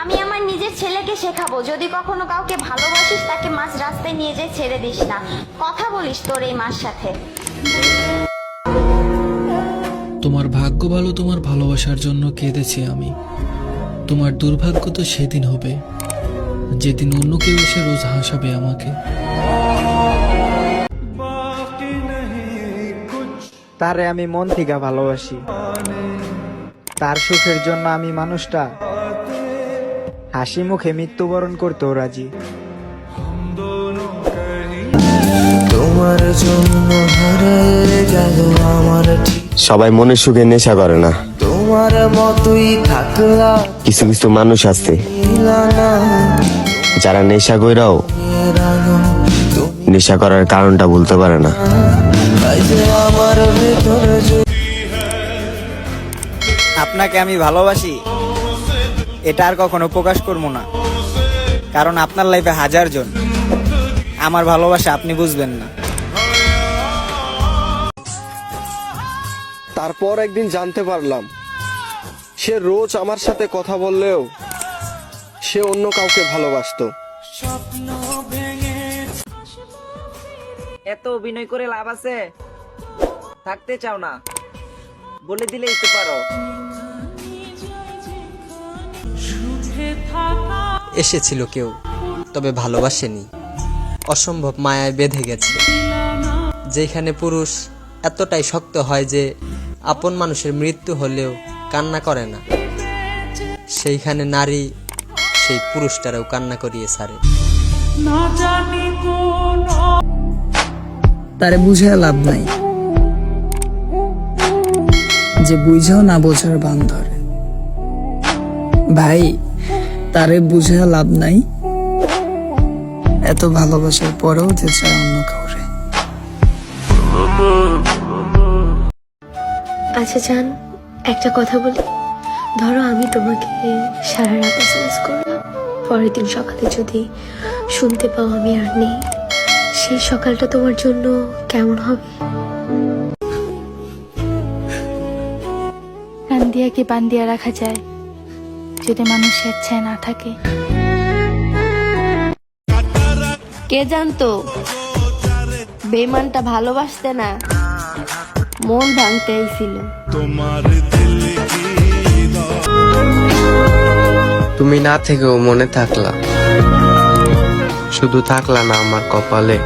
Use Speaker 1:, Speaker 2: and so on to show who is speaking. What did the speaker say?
Speaker 1: আমি আমার নিজের ছেলেকে শেখাবো, যদি কখনো কাউকে ভালোবাসিস তাকে মাঝ রাস্তায় নিয়ে যেয়ে ছেড়ে দিস না। কথা বলিস তোর এই মার সাথে।
Speaker 2: তোমার ভাগ্য ভালো, তোমার ভালোবাসার জন্য কেঁদেছি আমি। তোমার দুর্ভাগ্য তো সেদিন হবে যেদিন অন্য কেউ এসে রোজ হাসাবে আমাকে।
Speaker 3: তারে আমি মন থেকে ভালোবাসি, তার সুখের জন্য আমি মানুষটা হাসি মুখে মৃত্যুবরণ করতেও রাজি।
Speaker 4: তোমার জন্য হারিয়ে গেল আমার,
Speaker 5: সবাই মনের সুখে নেশা করে না,
Speaker 4: তোমার মতোই থাকলা
Speaker 5: কিছু কিছু মানুষ আছে যারা নেশা কইরাও নেশা করার কারণটা বলতে পারে না।
Speaker 4: আমার ভেতরে
Speaker 3: আপনাকে আমি ভালোবাসি এটা আর কখনো প্রকাশ করবো না, কারণ আপনার লাইফে হাজার জন, আমার ভালোবাসা আপনি বুঝবেন না।
Speaker 6: তারপর একদিন জানতে পারলাম সে রোজ আমার সাথে কথা বললেও সে অন্য কাউকে ভালোবাসতো।
Speaker 7: এত অভিনয় করে লাভ আছে? থাকতে চাও না বলে দিলেই তো পারো।
Speaker 8: এসেছিল কেউ, তবে ভালোবাসেনি, অসম্ভব মায়ায় বেঁধে গেছে। যেখানে পুরুষ এতটাই শক্ত হয় যে আপন মানুষের মৃত্যু হলেও কান্না করে না, সেইখানে নারী সেই পুরুষটারেও কান্না করিয়ে ছাড়ে।
Speaker 9: তারে বুঝে লাভ নাই, যে বুঝেও না বোঝার বান ধরে। ভাই, তারে বুঝে লাভ নাই, এত ভালোবাসার পরেও যে চায় অন্য কাউরে।
Speaker 10: আচ্ছা জান, একটা কথা বলি। ধরো আমি তোমাকে সারা রাত এসএমএস করলাম, পরের দিন সকালে যদি শুনতে পাও আমি আর নেই, সেই সকালটা তোমার জন্য কেমন হবে?
Speaker 11: কান দিয়া কি বান দিয়া রাখা যায় যদি মানুষ ইচ্ছায় না থাকে?
Speaker 10: কে জানতো বেঈমানটা ভালোবাসতে না, মন ভাঙতে আইছিল।
Speaker 4: তুমি না থেকেও মনে থাকলা, শুধু থাকলা না আমার কপালে।